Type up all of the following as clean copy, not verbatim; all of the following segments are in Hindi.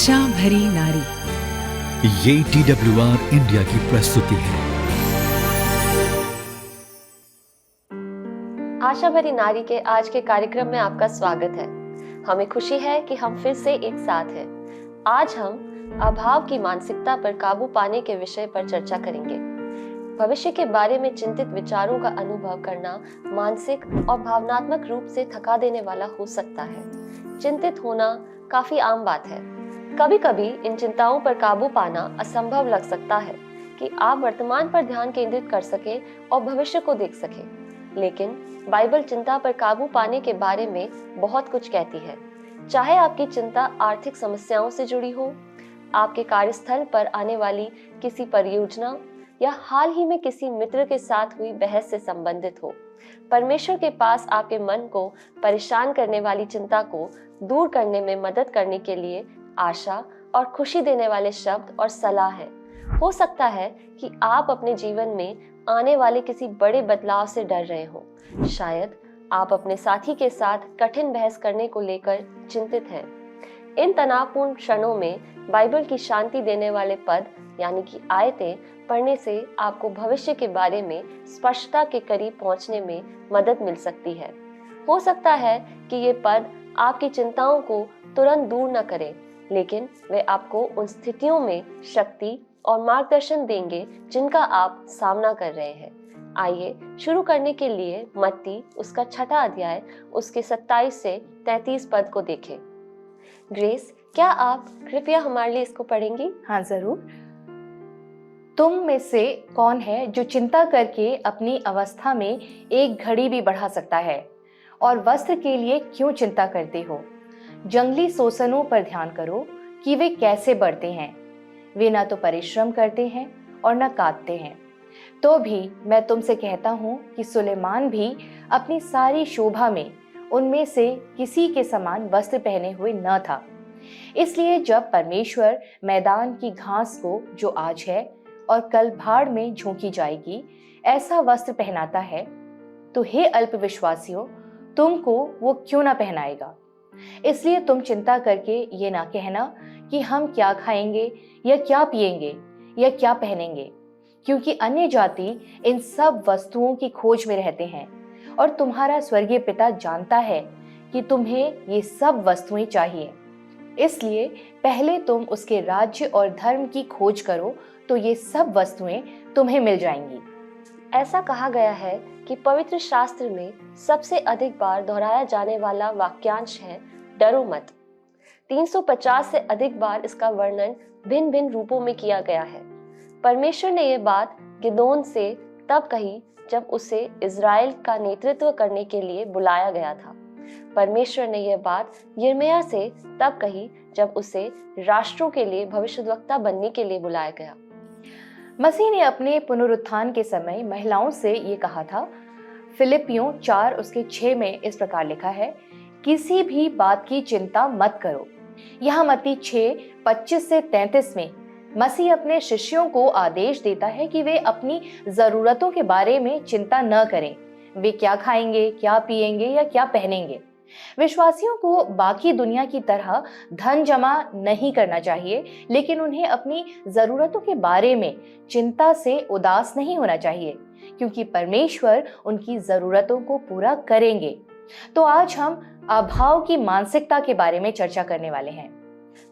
आशा भरी नारी। ये TWR इंडिया की प्रस्तुति है। आशा भरी नारी के आज के कार्यक्रम में आपका स्वागत है। हमें खुशी है कि हम फिर से एक साथ हैं। आज हम अभाव की मानसिकता पर काबू पाने के विषय पर चर्चा करेंगे। भविष्य के बारे में चिंतित विचारों का अनुभव करना मानसिक और भावनात्मक रूप से थका देने वाला हो सकता है। चिंतित होना काफी आम बात है। कभी कभी इन चिंताओं पर काबू पाना असंभव लग सकता है कि आप वर्तमान पर ध्यान केंद्रित कर सके और भविष्य को देख सके। लेकिन बाइबल चिंता पर काबू पाने के बारे में बहुत कुछ कहती है। चाहे आपकी चिंता आर्थिक समस्याओं से जुड़ी हो, आपके कार्यस्थल पर आने वाली किसी परियोजना या हाल ही में किसी मित्र के साथ हुई बहस से संबंधित हो, परमेश्वर के पास आपके मन को परेशान करने वाली चिंता को दूर करने में मदद करने के लिए आशा और खुशी देने वाले शब्द और सलाह है। हो सकता है कि आप अपने जीवन में आने वाले किसी बड़े बदलाव से डर रहे हो। शायद आप अपने साथी के साथ कठिन बहस करने को लेकर चिंतित हैं। इन तनावपूर्ण क्षणों में बाइबल की शांति देने वाले पद यानी कि आयतें पढ़ने से आपको भविष्य के बारे में स्पष्टता के करीब पहुंचने में मदद मिल सकती है। हो सकता है कि ये पद आपकी चिंताओं को तुरंत दूर न करें, लेकिन वे आपको उन स्थितियों में शक्ति और मार्गदर्शन देंगे जिनका आप सामना कर रहे हैं। आइए शुरू करने के लिए मत्ती उसका 6 अध्याय उसके 27 से 33 पद को देखें। ग्रेस, क्या आप कृपया हमारे लिए इसको पढ़ेंगी? हाँ जरूर। तुम में से कौन है जो चिंता करके अपनी अवस्था में एक घड़ी भी बढ़ा सकता है? और वस्त्र के लिए क्यों चिंता करते हो? जंगली सोसनों पर ध्यान करो कि वे कैसे बढ़ते हैं। वे ना तो परिश्रम करते हैं और न काटते हैं। तो भी मैं तुमसे कहता हूँ कि सुलेमान भी अपनी सारी शोभा में उनमें से किसी के समान वस्त्र पहने हुए न था। इसलिए जब परमेश्वर मैदान की घास को, जो आज है और कल भाड़ में झोंकी जाएगी, ऐसा वस्त्र पहनाता है, तो हे अल्पविश्वासियों, तुमको वो क्यों ना पहनाएगा। इसलिए तुम चिंता करके ये ना कहना कि हम क्या खाएंगे या क्या पिएंगे या क्या पहनेंगे, क्योंकि अन्य जाति इन सब वस्तुओं की खोज में रहते हैं और तुम्हारा स्वर्गीय पिता जानता है कि तुम्हें ये सब वस्तुएं चाहिए। इसलिए पहले तुम उसके राज्य और धर्म की खोज करो, तो ये सब वस्तुएं तुम्हें मिल जाएंगी। ऐसा कहा गया है कि पवित्र शास्त्र में सबसे अधिक बार दोहराया जाने वाला वाक्यांश है डरो मत। 350 से अधिक बार इसका वर्णन भिन्न भिन्न रूपों में किया गया है। परमेश्वर ने यह बात गिदोन से तब कही जब उसे इज़राइल का नेतृत्व करने के लिए बुलाया गया था। परमेश्वर ने यह बात यिर्मयाह से तब कही जब उसे राष्ट्रों के लिए भविष्यद्वक्ता बनने के लिए बुलाया गया। मसीह ने अपने पुनरुत्थान के समय महिलाओं से ये कहा था। फिलिपियों 4 उसके 6 में इस प्रकार लिखा है, किसी भी बात की चिंता मत करो। यहाँ मत्ती 6:25 से 33 में मसीह अपने शिष्यों को आदेश देता है कि वे अपनी जरूरतों के बारे में चिंता न करें। वे क्या खाएंगे, क्या पिएंगे या क्या पहनेंगे। विश्वासियों को बाकी दुनिया की तरह धन जमा नहीं करना चाहिए, लेकिन उन्हें अपनी जरूरतों के बारे में चिंता से उदास नहीं होना चाहिए, क्योंकि परमेश्वर उनकी जरूरतों को पूरा करेंगे। तो आज हम अभाव की मानसिकता के बारे में चर्चा करने वाले हैं।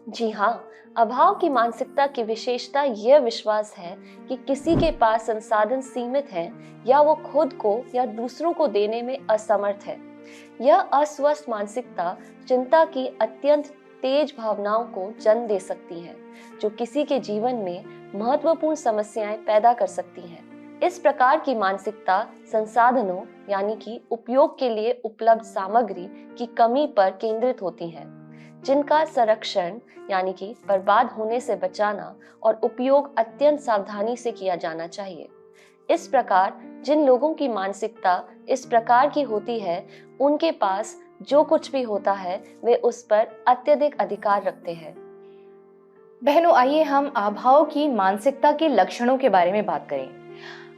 जी हाँ, अभाव की मानसिकता की विशेषता यह विश्वास है कि किसी के पास संसाधन सीमित हैं या वो खुद को या दूसरों को देने में असमर्थ है। यह अस्वस्थ मानसिकता चिंता की अत्यंत तेज भावनाओं को जन्म दे सकती है, जो किसी के जीवन में महत्वपूर्ण समस्याएं पैदा कर सकती हैं। इस प्रकार की मानसिकता संसाधनों यानी कि उपयोग के लिए उपलब्ध सामग्री की कमी पर केंद्रित होती है, जिनका संरक्षण यानी कि बर्बाद होने से बचाना और उपयोग अत्यंत सावधानी से किया जाना चाहिए। इस प्रकार जिन लोगों की मानसिकता इस प्रकार की होती है, उनके पास जो कुछ भी होता है वे उस पर अत्यधिक अधिकार रखते हैं। बहनों, आइए हम अभाव की मानसिकता के लक्षणों के बारे में बात करें।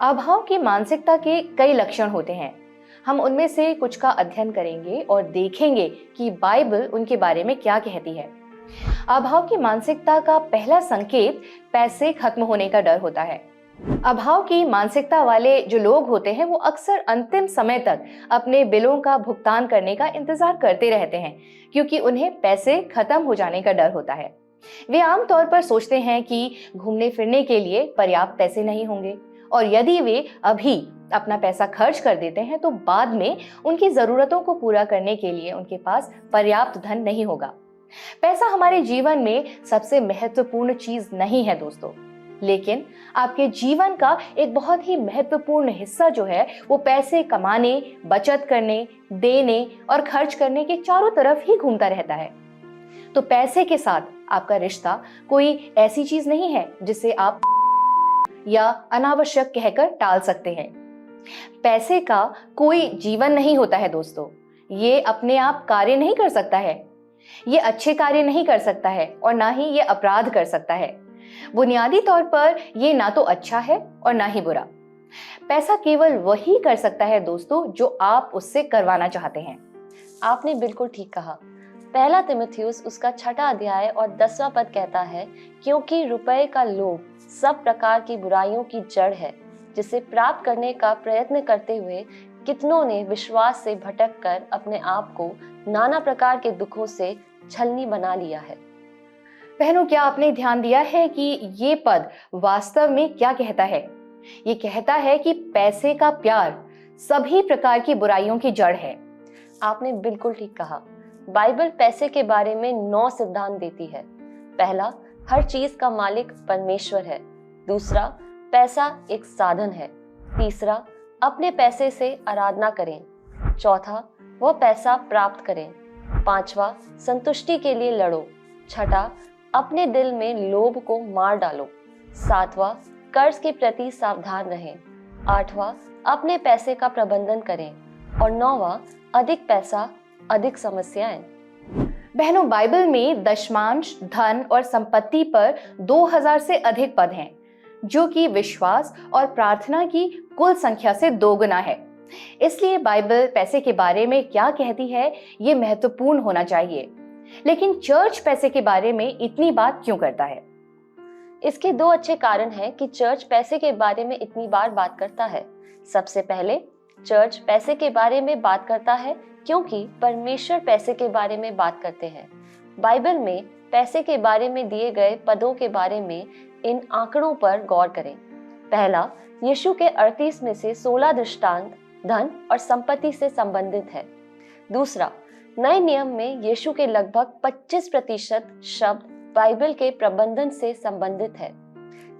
अभाव की मानसिकता के कई लक्षण होते हैं। हम उनमें से कुछ का अध्ययन करेंगे और देखेंगे कि बाइबल उनके बारे में क्या कहती है। अभाव की मानसिकता का पहला संकेत पैसे खत्म होने का डर होता है। अभाव की मानसिकता वाले जो लोग होते हैं वो अक्सर अंतिम समय तक अपने बिलों का भुगतान करने का इंतजार करते रहते हैं, क्योंकि उन्हें पैसे खत्म हो जाने का डर होता है। वे आमतौर पर सोचते हैं कि घूमने फिरने के लिए पर्याप्त पैसे नहीं होंगे, और यदि वे अभी अपना पैसा खर्च कर देते हैं तो बाद में उनकी जरूरतों को पूरा करने के लिए उनके पास पर्याप्त धन नहीं होगा। पैसा हमारे जीवन में सबसे महत्वपूर्ण चीज नहीं है दोस्तों, लेकिन आपके जीवन का एक बहुत ही महत्वपूर्ण हिस्सा जो है वो पैसे कमाने, बचत करने, देने और खर्च करने के चारों तरफ ही घूमता रहता है। तो पैसे के साथ आपका रिश्ता कोई ऐसी चीज नहीं है जिसे आप या अनावश्यक कहकर टाल सकते हैं। पैसे का कोई जीवन नहीं होता है दोस्तों। ये अपने आप कार्य नहीं कर सकता है, ये अच्छे कार्य नहीं कर सकता है और ना ही ये अपराध कर सकता है। बुनियादी तौर पर ये ना तो अच्छा है और ना ही बुरा। पैसा केवल वही कर सकता है दोस्तों जो आप उससे करवाना चाहते हैं। आपने बिल्कुल ठीक कहा। पहला तिमुथियुस उसका 6वां अध्याय और 10वां पद कहता है, क्योंकि रुपए का लोभ सब प्रकार की बुराइयों की जड़ है, जिसे प्राप्त करने का प्रयत्न करते हुए कितनों ने विश्वास से भटक कर अपने आप को नाना प्रकार के दुखों से छलनी बना लिया है। बहनों, क्या आपने ध्यान दिया है कि ये पद वास्तव में क्या कहता है? ये कहता है कि पैसे का प्यार सभी प्रकार की बुराइयों की जड़ है। आपने बिल्कुल ठीक कहा। बाइबल पैसे के बारे में 9 सिद्धांत देती है। पहला, हर चीज का मालिक परमेश्वर है। दूसरा, पैसा एक साधन है। तीसरा, अपने पैसे से आराधना करें। चौथा, वह पैसा प्राप्त करें। पांचवा, संतुष्टि के लिए लड़ो। छठा, अपने दिल में लोभ को मार डालो। सातवां, कर्ज के प्रति सावधान रहें। आठवां, अपने पैसे का प्रबंधन करें। और नौवां, अधिक पैसा अधिक समस्याएं। बहनों, बाइबल में दशमांश, धन और संपत्ति पर 2000 से अधिक पद हैं, जो कि विश्वास और प्रार्थना की कुल संख्या से 2 गुना है। इसलिए बाइबल पैसे के बारे में क्या कहती है ये महत्वपूर्ण होना चाहिए। लेकिन चर्च पैसे के बारे में इतनी बात क्यों करता है? इसके 2 अच्छे कारण हैं कि चर्च पैसे के बारे में इतनी बार बात करता है। सबसे पहले, चर्च पैसे के बारे में बात करता है क्योंकि परमेश्वर पैसे के बारे में बात करते हैं। बाइबल में पैसे के बारे में दिए गए पदों के बारे में इन आंकड़ों पर गौर करें। पहला, यीशु के 38 में से 16 दृष्टांत धन और संपत्ति से संबंधित है। दूसरा, नए नियम में यीशु के लगभग 25% शब्द बाइबल के प्रबंधन से संबंधित है।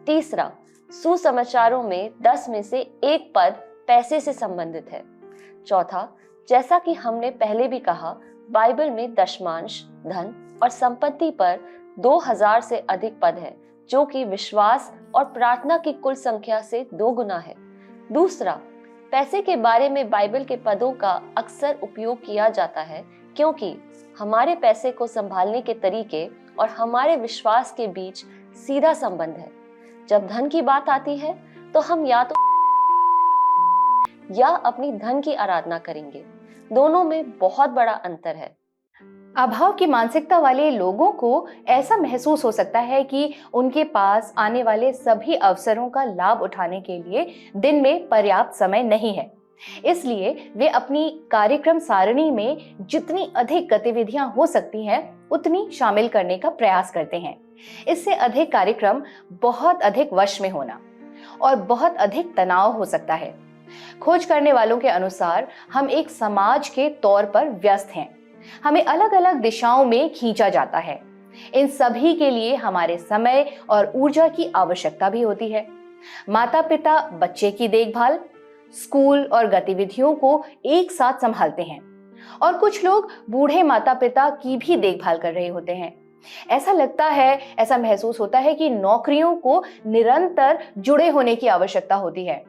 तीसरा, सुसमाचारों में 10 में से 1 पद पैसे से संबंधित है। चौथा, जैसा कि हमने पहले भी कहा, बाइबल में दशमांश, धन और संपत्ति पर 2000 से अधिक पद है, जो कि विश्वास और प्रार्थना की कुल संख्या से 2 गुना है। दूसरा, पैसे के बारे में बाइबल के पदों का अक्सर उपयोग किया जाता है क्योंकि हमारे पैसे को संभालने के तरीके और हमारे विश्वास के बीच सीधा संबंध है। जब धन की बात आती है तो हम या अपनी धन की आराधना करेंगे। दोनों में बहुत बड़ा अंतर है। अभाव की मानसिकता वाले लोगों को ऐसा महसूस हो सकता है कि उनके पास आने वाले सभी अवसरों का लाभ उठाने के लिए दिन में पर्याप्त समय नहीं है। इसलिए वे अपनी कार्यक्रम सारणी में जितनी अधिक गतिविधियां हो सकती हैं उतनी शामिल करने का प्रयास करते हैं। इससे अधिक कार्यक्रम बहुत अधिक वश में होना और बहुत अधिक तनाव हो सकता है। खोज करने वालों के अनुसार हम एक समाज के तौर पर व्यस्त हैं। हमें अलग अलग दिशाओं में खींचा जाता है। इन सभी के लिए हमारे समय और ऊर्जा की आवश्यकता भी होती है। माता पिता बच्चे की देखभाल, स्कूल और गतिविधियों को एक साथ संभालते हैं और कुछ लोग बूढ़े माता पिता की भी देखभाल कर रहे होते हैं। ऐसा महसूस होता है कि नौकरियों को निरंतर जुड़े होने की आवश्यकता होती है।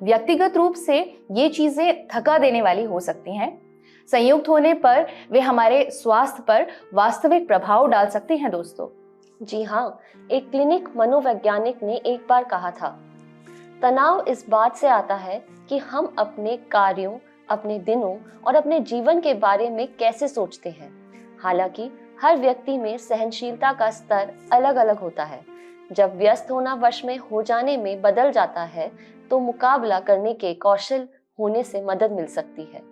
व्यक्तिगत रूप से ये चीजें थका देने वाली हो सकती हैं। संयुक्त होने पर वे हमारे स्वास्थ्य पर वास्तविक प्रभाव डाल सकते हैं दोस्तों। जी हाँ, एक क्लिनिक मनोवैज्ञानिक ने एक बार कहा था, तनाव इस बात से आता है कि हम अपने कार्यों, अपने दिनों और अपने जीवन के बारे में कैसे सोचते हैं। हालांकि हर व्यक्ति में सहनशीलता का स्तर अलग अलग होता है। जब व्यस्त होना वश में हो जाने में बदल जाता है तो मुकाबला करने के कौशल होने से मदद मिल सकती है।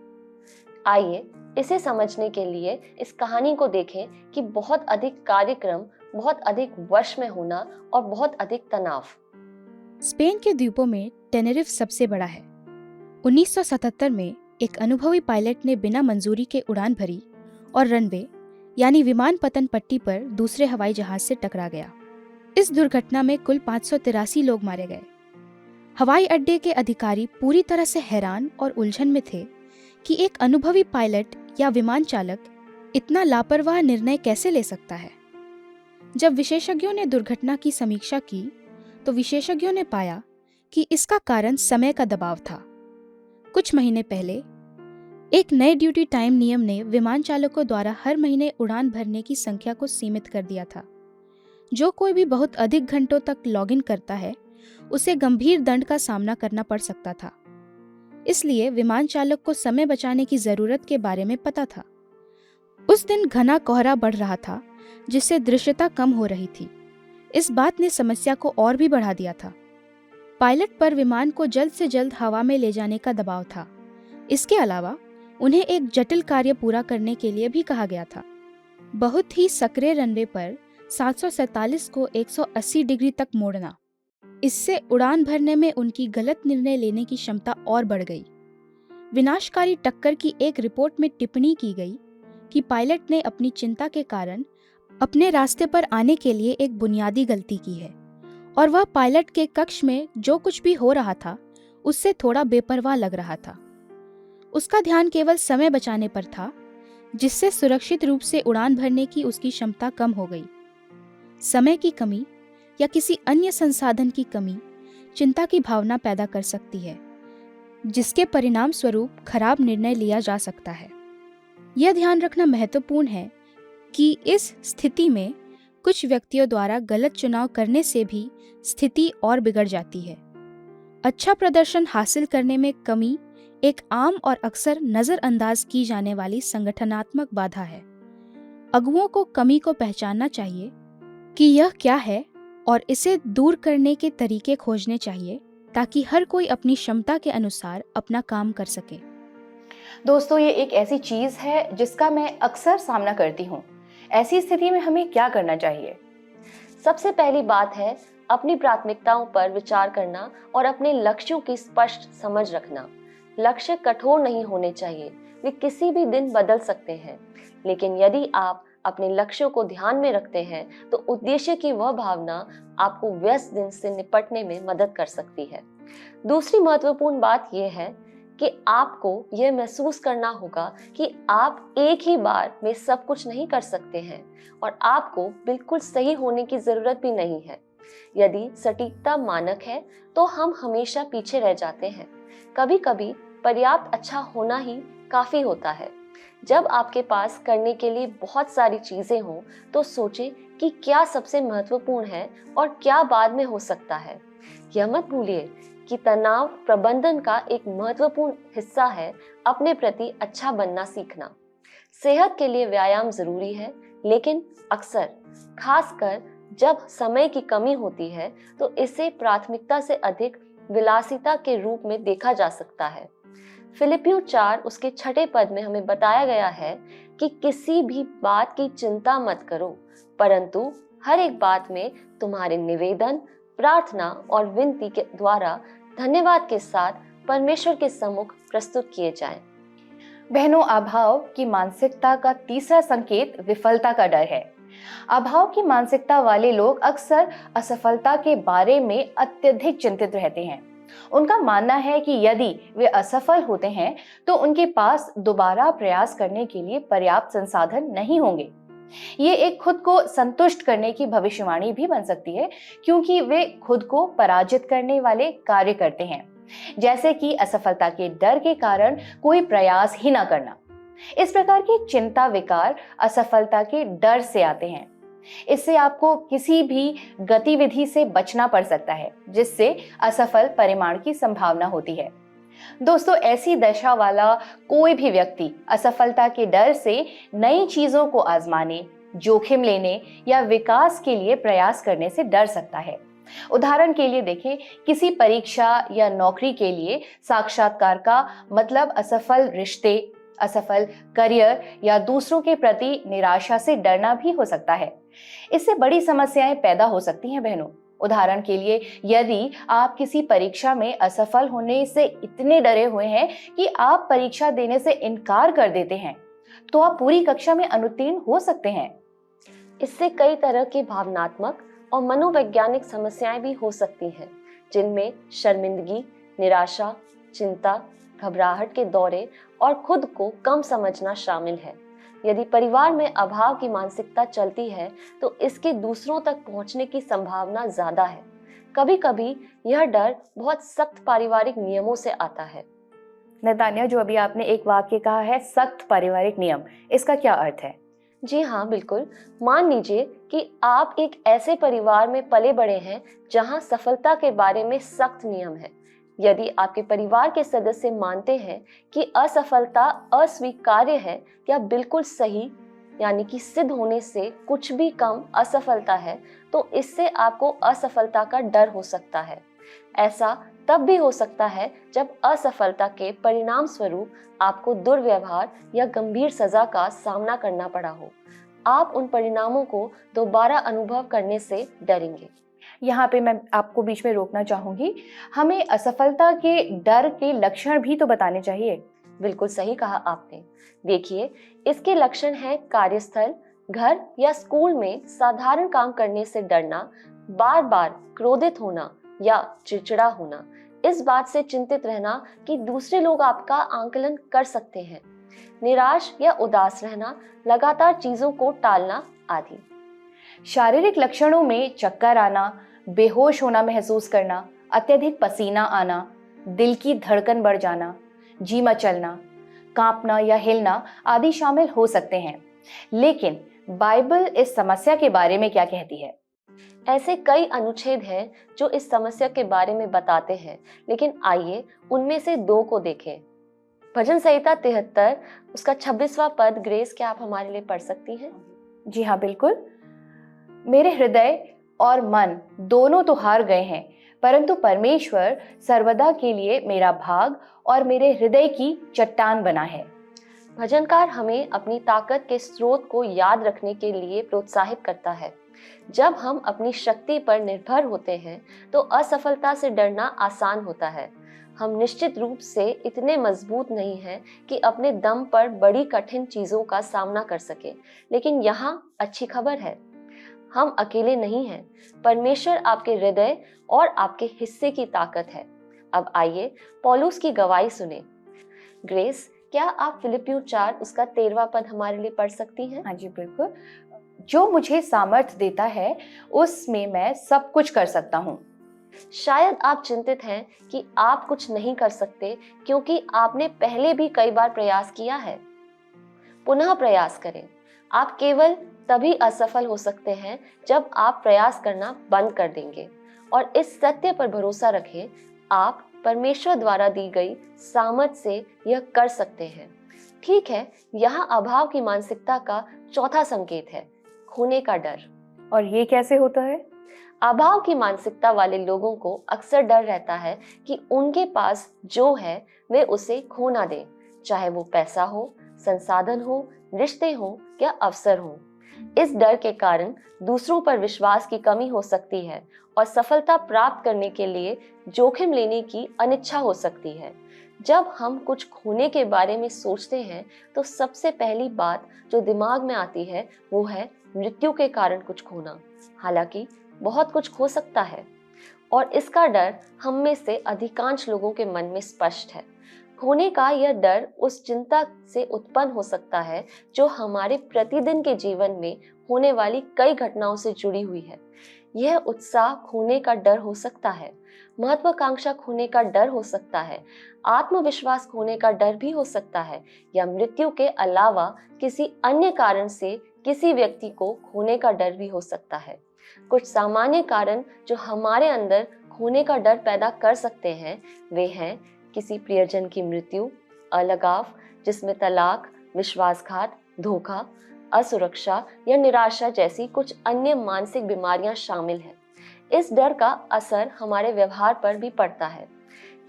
आइए इसे समझने के लिए इस कहानी को देखें कि बहुत अधिक कार्यक्रम, बहुत अधिक वश में होना और बहुत अधिक तनाव। स्पेन के द्वीपों में टेनेरिफ सबसे बड़ा है। 1977 में एक अनुभवी पायलट ने बिना मंजूरी के उड़ान भरी और रनवे यानी विमान पतन पट्टी पर दूसरे हवाई जहाज से टकरा गया। इस दुर्घटना में कुल 583 लोग मारे गए। हवाई अड्डे के अधिकारी पूरी तरह से हैरान और उलझन में थे कि एक अनुभवी पायलट या विमान चालक इतना लापरवाह निर्णय कैसे ले सकता है। जब विशेषज्ञों ने दुर्घटना की समीक्षा की तो विशेषज्ञों ने पाया कि इसका कारण समय का दबाव था। कुछ महीने पहले एक नए ड्यूटी टाइम नियम ने विमान चालकों द्वारा हर महीने उड़ान भरने की संख्या को सीमित कर दिया था। जो कोई भी बहुत अधिक घंटों तक लॉगिन करता है उसे गंभीर दंड का सामना करना पड़ सकता था। इसलिए विमान चालक को समय बचाने की जरूरत के बारे में पता था। उस दिन घना कोहरा बढ़ रहा था जिससे दृश्यता कम हो रही थी। इस बात ने समस्या को और भी बढ़ा दिया था। पायलट पर विमान को जल्द से जल्द हवा में ले जाने का दबाव था। इसके अलावा उन्हें एक जटिल कार्य पूरा करने के लिए भी कहा गया था। बहुत ही सक्रिय रनवे पर 747 को 180 डिग्री तक मोड़ना। इससे उड़ान भरने में उनकी गलत निर्णय लेने की क्षमता और बढ़ गई। विनाशकारी टक्कर की एक रिपोर्ट में टिप्पणी की गई कि पायलट ने अपनी चिंता के कारण अपने रास्ते पर आने के लिए एक बुनियादी गलती की है और वह पायलट के कक्ष में जो कुछ भी हो रहा था उससे थोड़ा बेपरवाह लग रहा था। उसका ध्यान केवल समय बचाने पर था, जिससे सुरक्षित रूप से उड़ान भरने की उसकी क्षमता कम हो गई। समय की कमी या किसी अन्य संसाधन की कमी चिंता की भावना पैदा कर सकती है, जिसके परिणाम स्वरूप खराब निर्णय लिया जा सकता है। यह ध्यान रखना महत्वपूर्ण है कि इस स्थिति में कुछ व्यक्तियों द्वारा गलत चुनाव करने से भी स्थिति और बिगड़ जाती है। अच्छा प्रदर्शन हासिल करने में कमी एक आम और अक्सर नजरअंदाज की जाने वाली संगठनात्मक बाधा है। अगुओं को कमी को पहचानना चाहिए कि यह क्या है और इसे दूर करने के तरीके खोजने चाहिए ताकि हर कोई अपनी क्षमता के अनुसार अपना काम कर सके। दोस्तों, ये एक ऐसी चीज है जिसका मैं अक्सर सामना करती हूँ। ऐसी स्थिति में हमें क्या करना चाहिए? सबसे पहली बात है अपनी प्राथमिकताओं पर विचार करना और अपने लक्ष्यों की स्पष्ट समझ रखना। लक्ष्य कठोर नहीं होने चाहिए, वे किसी भी दिन बदल सकते हैं, लेकिन यदि आप अपने लक्ष्यों को ध्यान में रखते हैं तो उद्देश्य की वह भावना आपको व्यस्त दिन से निपटने में मदद कर सकती है। दूसरी महत्वपूर्ण बात यह है कि आपको यह महसूस करना होगा कि आप एक ही बार में सब कुछ नहीं कर सकते हैं और आपको बिल्कुल सही होने की जरूरत भी नहीं है। यदि सटीकता मानक है तो हम हमेशा पीछे रह जाते हैं। कभी कभी पर्याप्त अच्छा होना ही काफी होता है। जब आपके पास करने के लिए बहुत सारी चीजें हों तो सोचें कि क्या सबसे महत्वपूर्ण है और क्या बाद में हो सकता है। यह मत भूलिए कि तनाव प्रबंधन का एक महत्वपूर्ण हिस्सा है अपने प्रति अच्छा बनना सीखना। सेहत के लिए व्यायाम जरूरी है, लेकिन अक्सर खासकर जब समय की कमी होती है तो इसे प्राथमिकता से अधिक विलासिता के रूप में देखा जा सकता है। फिलिपियों 4 उसके 6 पद में हमें बताया गया है कि किसी भी बात की चिंता मत करो, परंतु हर एक बात में तुम्हारे निवेदन, प्रार्थना और विनती के द्वारा धन्यवाद के साथ परमेश्वर के सम्मुख प्रस्तुत किए जाएं। बहनों, अभाव की मानसिकता का तीसरा संकेत विफलता का डर है। अभाव की मानसिकता वाले लोग अक्सर असफलता के बारे में अत्यधिक चिंतित रहते हैं। उनका मानना है कि यदि वे असफल होते हैं तो उनके पास दोबारा प्रयास करने के लिए पर्याप्त संसाधन नहीं होंगे। ये एक खुद को संतुष्ट करने की भविष्यवाणी भी बन सकती है, क्योंकि वे खुद को पराजित करने वाले कार्य करते हैं, जैसे कि असफलता के डर के कारण कोई प्रयास ही ना करना। इस प्रकार की चिंता विकार असफलता के डर से आते हैं। इससे आपको किसी भी गतिविधि से बचना पड़ सकता है जिससे असफल परिणाम की संभावना होती है। दोस्तों, ऐसी दशा वाला कोई भी व्यक्ति असफलता के डर से नई चीजों को आजमाने, जोखिम लेने या विकास के लिए प्रयास करने से डर सकता है। उदाहरण के लिए देखें, किसी परीक्षा या नौकरी के लिए साक्षात्कार का मतलब असफल रिश्ते, असफल करियर या दूसरों के प्रति निराशा से डरना भी हो सकता है। इससे बड़ी समस्याएं पैदा हो सकती हैं बहनों। उदाहरण के लिए, यदि आप किसी परीक्षा में असफल होने से इतने डरे हुए हैं कि आप परीक्षा देने से इनकार कर देते हैं, तो आप पूरी कक्षा में अनुत्तीर्ण हो सकते हैं। इससे कई तरह की भावनात्मक और मनोवैज्ञानिक समस्याएं भी हो सकती हैं, जिनमें शर्मिंदगी, निराशा, चिंता, घबराहट के दौरे और खुद को कम समझना शामिल है। यदि परिवार में अभाव की मानसिकता चलती है तो इसके दूसरों तक पहुंचने की संभावना ज्यादा है। कभी कभी यह डर बहुत सख्त पारिवारिक नियमों से आता है। नैतान्या, जो अभी आपने एक वाक्य कहा है, सख्त पारिवारिक नियम, इसका क्या अर्थ है? जी हाँ, बिल्कुल। मान लीजिए कि आप एक ऐसे परिवार में पले बड़े हैं जहां सफलता के बारे में सख्त नियम है। यदि आपके परिवार के सदस्य मानते हैं कि असफलता अस्वीकार्य है या बिल्कुल सही, यानी कि सिद्ध होने से कुछ भी कम असफलता है, तो इससे आपको असफलता का डर हो सकता है। ऐसा तब भी हो सकता है जब असफलता के परिणाम स्वरूप आपको दुर्व्यवहार या गंभीर सजा का सामना करना पड़ा हो। आप उन परिणामों को दोबारा अनुभव करने से डरेंगे। यहाँ पे मैं आपको बीच में रोकना चाहूंगी। हमें असफलता के डर के लक्षण भी तो बताने चाहिए। बिल्कुल सही कहा आपने। देखिए, इसके लक्षण हैं कार्यस्थल, घर या स्कूल में साधारण काम करने से डरना, बार बार क्रोधित होना या चिड़चिड़ा होना, इस बात से चिंतित रहना कि दूसरे लोग आपका आंकलन कर सकते हैं, निराश या उदास रहना, लगातार चीजों को टालना आदि। शारीरिक लक्षणों में चक्कर आना, बेहोश होना महसूस करना, अत्यधिक पसीना आना, दिल की धड़कन बढ़ जाना, जी मचलना, कांपना या हिलना आदि शामिल हो सकते हैं। लेकिन बाइबल इस समस्या के बारे में क्या कहती है? ऐसे कई अनुच्छेद हैं जो इस समस्या के बारे में बताते हैं, लेकिन आइए उनमें से 2 को देखें। भजन संहिता 73 उसका 26वां पद, ग्रेस, क्या आप हमारे लिए पढ़ सकती हैं? जी हाँ, बिल्कुल। मेरे हृदय और मन दोनों तो हार गए हैं, परंतु परमेश्वर सर्वदा के लिए मेरा भाग और मेरे हृदय की चट्टान बना है। भजनकार हमें अपनी ताकत के स्रोत को याद रखने के लिए प्रोत्साहित करता है। जब हम अपनी शक्ति पर निर्भर होते हैं तो असफलता से डरना आसान होता है। हम निश्चित रूप से इतने मजबूत नहीं हैं कि अपने दम पर बड़ी कठिन चीजों का सामना कर सके, लेकिन यहाँ अच्छी खबर है, हम अकेले नहीं हैं। परमेश्वर आपके हृदय और आपके हिस्से की ताकत है। अब आइए पौलुस की गवाही सुने। ग्रेस, क्या आप फिलिपियों 4 उसका 13वां पद हमारे लिए पढ़ सकती हैं? हाँ जी, बिल्कुल। जो मुझे सामर्थ्य देता है उसमें मैं सब कुछ कर सकता हूँ। शायद आप चिंतित हैं कि आप कुछ नहीं कर सकते क्योंकि आपने पहले भी कई बार प्रयास किया है। पुनः प्रयास करें। आप केवल तभी असफल हो सकते हैं जब आप प्रयास करना बंद कर देंगे, और इस सत्य पर भरोसा रखें, आप परमेश्वर द्वारा दी गई सामर्थ से यह कर सकते हैं। ठीक है, यहाँ अभाव की मानसिकता का चौथा संकेत है, खोने का डर। और ये कैसे होता है? अभाव की मानसिकता वाले लोगों को अक्सर डर रहता है कि उनके पास जो है वे उसे खो ना दें, चाहे वो पैसा हो, संसाधन हो, रिश्ते हो या अवसर हो। इस डर के कारण दूसरों पर विश्वास की कमी हो सकती है और सफलता प्राप्त करने के लिए जोखिम लेने की अनिच्छा हो सकती है। जब हम कुछ खोने के बारे में सोचते हैं तो सबसे पहली बात जो दिमाग में आती है वो है मृत्यु के कारण कुछ खोना। हालांकि बहुत कुछ खो सकता है और इसका डर हम में से अधिकांश लोगों के मन में स्पष्ट है। खोने का यह डर उस चिंता से उत्पन्न हो सकता है जो हमारे प्रतिदिन के जीवन में होने वाली कई घटनाओं से जुड़ी हुई है। यह उत्साह खोने का डर हो सकता है, महत्वाकांक्षा खोने का डर हो सकता है, आत्मविश्वास खोने का डर भी हो सकता है, या मृत्यु के अलावा किसी अन्य कारण से किसी व्यक्ति को खोने का डर भी हो सकता है। कुछ सामान्य कारण जो हमारे अंदर खोने का डर पैदा कर सकते हैं वे हैं किसी प्रियजन की मृत्यु, अलगाव जिसमें तलाक, विश्वासघात, धोखा, असुरक्षा या निराशा जैसी कुछ अन्य मानसिक बीमारियां शामिल हैं। इस डर का असर हमारे व्यवहार पर भी पड़ता है।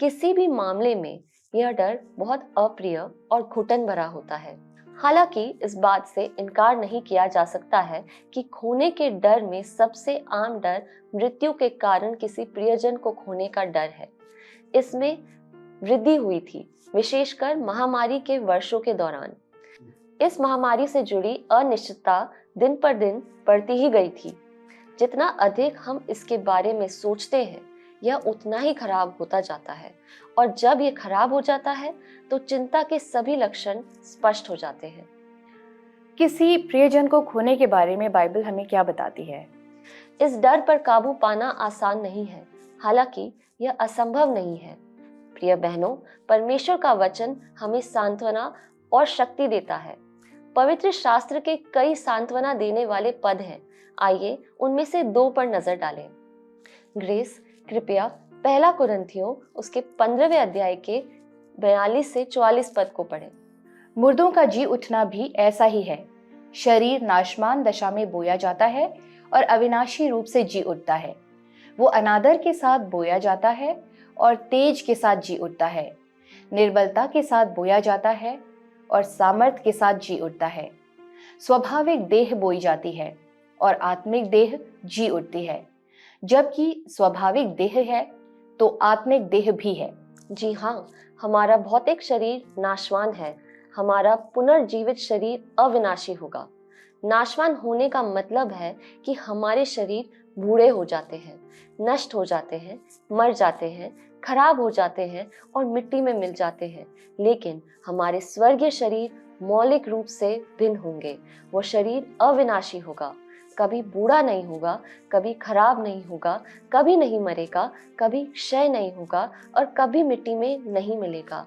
किसी भी मामले में यह डर बहुत अप्रिय और घुटन भरा होता है। हालांकि इस बात से इनकार नहीं किया जा सकता है कि खोने के डर में सबसे आम डर मृत्यु के कारण किसी प्रियजन को खोने का डर है। इसमें वृद्धि हुई थी, विशेषकर महामारी के वर्षों के दौरान। इस महामारी से जुड़ी अनिश्चितता दिन पर दिन बढ़ती ही गई थी। जितना अधिक हम इसके बारे में सोचते हैं, यह उतना ही खराब होता जाता है, और जब यह खराब हो जाता है तो चिंता के सभी लक्षण स्पष्ट हो जाते हैं। किसी प्रियजन को खोने के बारे में बाइबल हमें क्या बताती है? इस डर पर काबू पाना आसान नहीं है, हालांकि यह असंभव नहीं है। प्रिय बहनों, परमेश्वर का वचन हमें सांत्वना और शक्ति देता है। पवित्र शास्त्र के कई सांत्वना देने वाले पद हैं। आइए उनमें से 2 पर नजर डालें। ग्रेस, कृपया पहला कुरिन्थियों उसके 15वें अध्याय के 42 से 44 पद को पढ़ें। मुर्दों का जी उठना भी ऐसा ही है। शरीर नाशमान दशा में बोया जाता है और अविनाशी रूप से जी उठता है। वो अनादर के साथ बोया जाता है और तेज के साथ जी उठता है। निर्बलता के साथ बोया जाता है और सामर्थ के साथ जी उठता है। स्वाभाविक देह बोई जाती है और आत्मिक देह जी उठती है। जबकि स्वाभाविक देह है तो आत्मिक देह भी है। जी हाँ, हमारा भौतिक शरीर नाशवान है, हमारा पुनर्जीवित शरीर अविनाशी होगा। नाशवान होने का मतलब है कि हमारे शरीर बूढ़े हो जाते हैं, नष्ट हो जाते हैं, मर जाते हैं, खराब हो जाते हैं और मिट्टी में मिल जाते हैं। लेकिन हमारे स्वर्गीय शरीर मौलिक रूप से भिन्न होंगे। वो शरीर अविनाशी होगा, कभी बूढ़ा नहीं होगा, कभी खराब नहीं होगा, कभी नहीं मरेगा, कभी क्षय नहीं होगा और कभी मिट्टी में नहीं मिलेगा।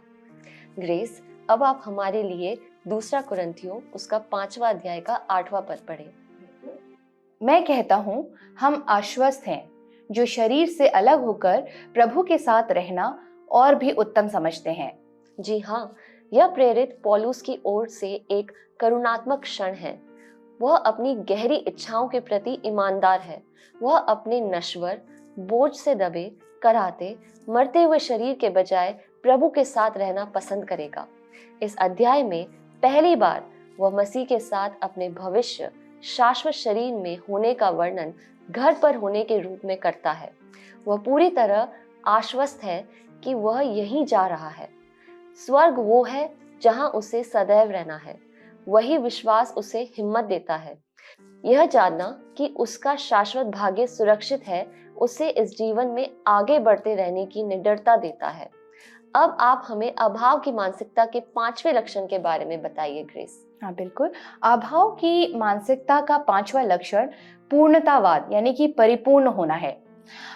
ग्रेस, अब आप हमारे लिए 2 कुरिन्थियों उसका 5वां अध्याय का 8वां पद पढ़ें। मैं कहता हूँ, हम आश्वस्त हैं, जो शरीर से अलग होकर प्रभु के साथ रहना और भी उत्तम समझते हैं। जी हाँ, यह प्रेरित पौलुस की ओर से एक करुणात्मक क्षण है। वह अपनी गहरी इच्छाओं के प्रति ईमानदार है। वह अपने नश्वर, बोझ से दबे, कराहते, मरते हुए शरीर के बजाय प्रभु के साथ रहना पसंद करेगा। इस अध्याय में पहली बार वह मसीह के साथ अपने भविष्य शाश्वत शरीर में होने का वर्णन घर पर होने के रूप में करता है। वह पूरी तरह आश्वस्त है कि वह यहीं जा रहा है। स्वर्ग वो है जहां उसे सदैव रहना है। वही विश्वास उसे हिम्मत देता है। यह जानना कि उसका शाश्वत भाग्य सुरक्षित है, उसे इस जीवन में आगे बढ़ते रहने की निडरता देता है। अब आप हमें अभाव की मानसिकता के 5वें लक्षण के बारे में बताइए ग्रेस। हाँ बिल्कुल, अभाव की मानसिकता का 5वां लक्षण पूर्णतावाद यानी कि परिपूर्ण होना है।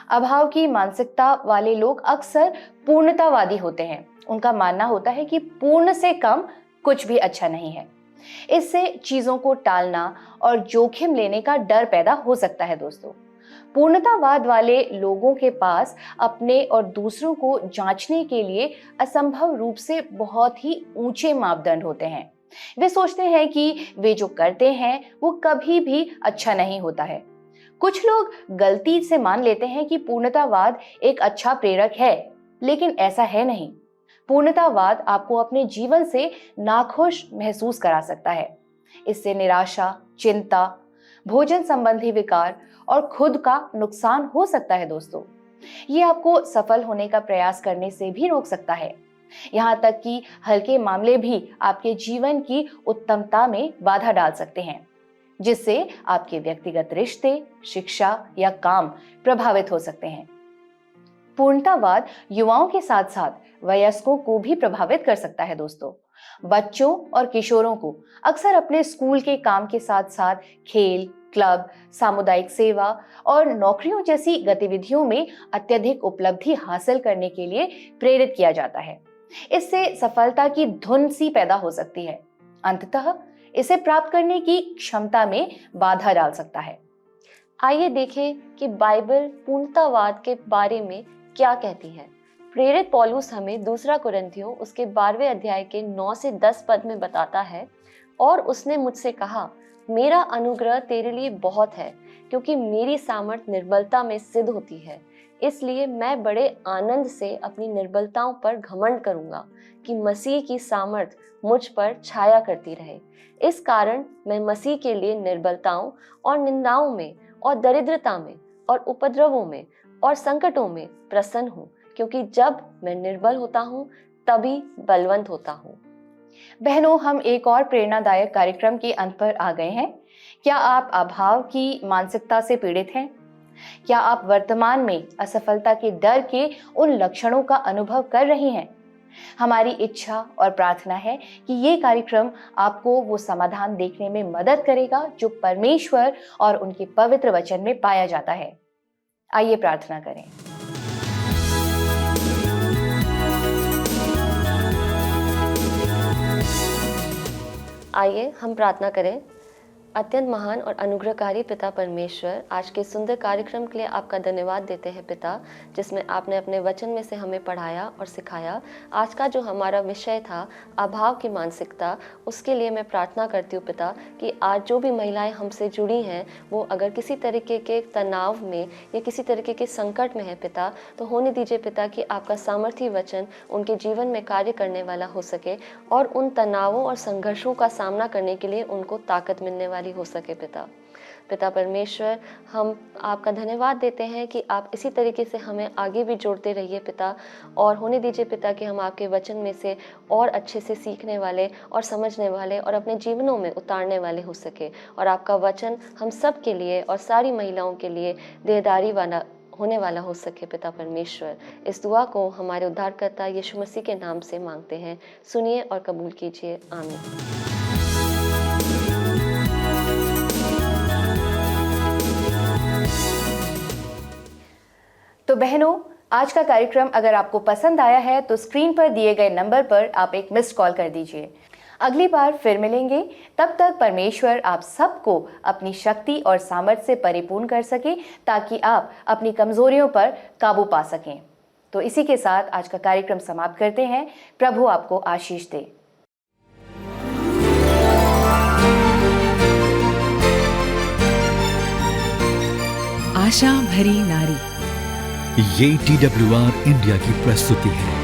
अभाव की मानसिकता वाले लोग अक्सर पूर्णतावादी होते हैं। उनका मानना होता है कि पूर्ण से कम कुछ भी अच्छा नहीं है। इससे चीजों को टालना और जोखिम लेने का डर पैदा हो सकता है। दोस्तों, पूर्णतावाद वाले लोगों के पास अपने और दूसरों को जांचने के लिए असंभव रूप से बहुत ही ऊंचे मापदंड होते हैं। वे सोचते हैं कि वे जो करते हैं वो कभी भी अच्छा नहीं होता है। कुछ लोग गलती से मान लेते हैं कि पूर्णतावाद एक अच्छा प्रेरक है, लेकिन ऐसा है नहीं। पूर्णतावाद आपको अपने जीवन से नाखुश महसूस करा सकता है। इससे निराशा, चिंता, भोजन संबंधी विकार और खुद का नुकसान हो सकता है। दोस्तों, ये आपको सफल होने का प्रयास करने से भी रोक सकता है। यहाँ तक कि हल्के मामले भी आपके जीवन की उत्तमता में बाधा डाल सकते हैं, जिससे आपके व्यक्तिगत रिश्ते, शिक्षा या काम प्रभावित हो सकते हैं। पूर्णतावाद युवाओं के साथ साथ वयस्कों को भी प्रभावित कर सकता है। दोस्तों, बच्चों और किशोरों को अक्सर अपने स्कूल के काम के साथ साथ खेल, क्लब, सामुदायिक सेवा और नौकरियों जैसी गतिविधियों में अत्यधिक उपलब्धि हासिल करने के लिए प्रेरित किया जाता है। इससे सफलता की धुन सी पैदा हो सकती है। अंततः इसे प्राप्त करने की क्षमता में बाधा डाल सकता है। आइए देखें कि बाइबल पूर्णतावाद के बारे में क्या कहती है। प्रेरित पौलुस हमें 2 कुरिन्थियों उसके 12वें अध्याय के 9 से 10 पद में बताता है, और उसने मुझसे कहा, मेरा अनुग्रह तेरे लिए बहुत है, क्योंकि मेरी सामर्थ निर्बलता में सिद्ध होती है। इसलिए मैं बड़े आनंद से अपनी निर्बलताओं पर घमंड करूंगा कि मसीह की सामर्थ मुझ पर छाया करती रहे। इस कारण मैं मसीह के लिए निर्बलताओं और निंदाओं में और दरिद्रता में और उपद्रवों में और संकटों में प्रसन्न हूँ, क्योंकि जब मैं निर्बल होता हूँ तभी बलवंत होता हूँ। बहनों, हम एक और प्रेरणादायक कार्यक्रम के अंत पर आ गए हैं। क्या आप अभाव की मानसिकता से पीड़ित हैं? क्या आप वर्तमान में असफलता के डर के उन लक्षणों का अनुभव कर रही हैं? हमारी इच्छा और प्रार्थना है कि ये कार्यक्रम आपको वो समाधान देखने में मदद करेगा जो परमेश्वर और उनके पवित्र वचन में पाया जाता है। आइए प्रार्थना करें। आइए हम प्रार्थना करें। अत्यंत महान और अनुग्रहकारी पिता परमेश्वर, आज के सुंदर कार्यक्रम के लिए आपका धन्यवाद देते हैं पिता, जिसमें आपने अपने वचन में से हमें पढ़ाया और सिखाया। आज का जो हमारा विषय था अभाव की मानसिकता, उसके लिए मैं प्रार्थना करती हूँ पिता कि आज जो भी महिलाएं हमसे जुड़ी हैं वो अगर किसी तरीके के तनाव में या किसी तरीके के संकट में है पिता, तो होने दीजिए पिता कि आपका सामर्थी वचन उनके जीवन में कार्य करने वाला हो सके और उन तनावों और संघर्षों का सामना करने के लिए उनको ताकत मिलने वाली हो सके पिता परमेश्वर, हम आपका धन्यवाद देते हैं कि आप इसी तरीके से हमें आगे भी जोड़ते रहिए पिता, और होने दीजिए पिता कि हम आपके वचन में से और अच्छे से सीखने वाले और समझने वाले और अपने जीवनों में उतारने वाले हो सके, और आपका वचन हम सब के लिए और सारी महिलाओं के लिए देहदारी वाला होने वाला हो सके पिता परमेश्वर। इस दुआ को हमारे उद्धारकर्ता यीशु मसीह के नाम से मांगते हैं, सुनिए और कबूल कीजिए, आमीन। तो बहनों, आज का कार्यक्रम अगर आपको पसंद आया है तो स्क्रीन पर दिए गए नंबर पर आप एक मिस्ड कॉल कर दीजिए। अगली बार फिर मिलेंगे, तब तक परमेश्वर आप सबको अपनी शक्ति और सामर्थ्य से परिपूर्ण कर सके ताकि आप अपनी कमजोरियों पर काबू पा सकें। तो इसी के साथ आज का कार्यक्रम समाप्त करते हैं। प्रभु आपको आशीष दे। आशा भरी नारी, ये TWR इंडिया की प्रस्तुति है।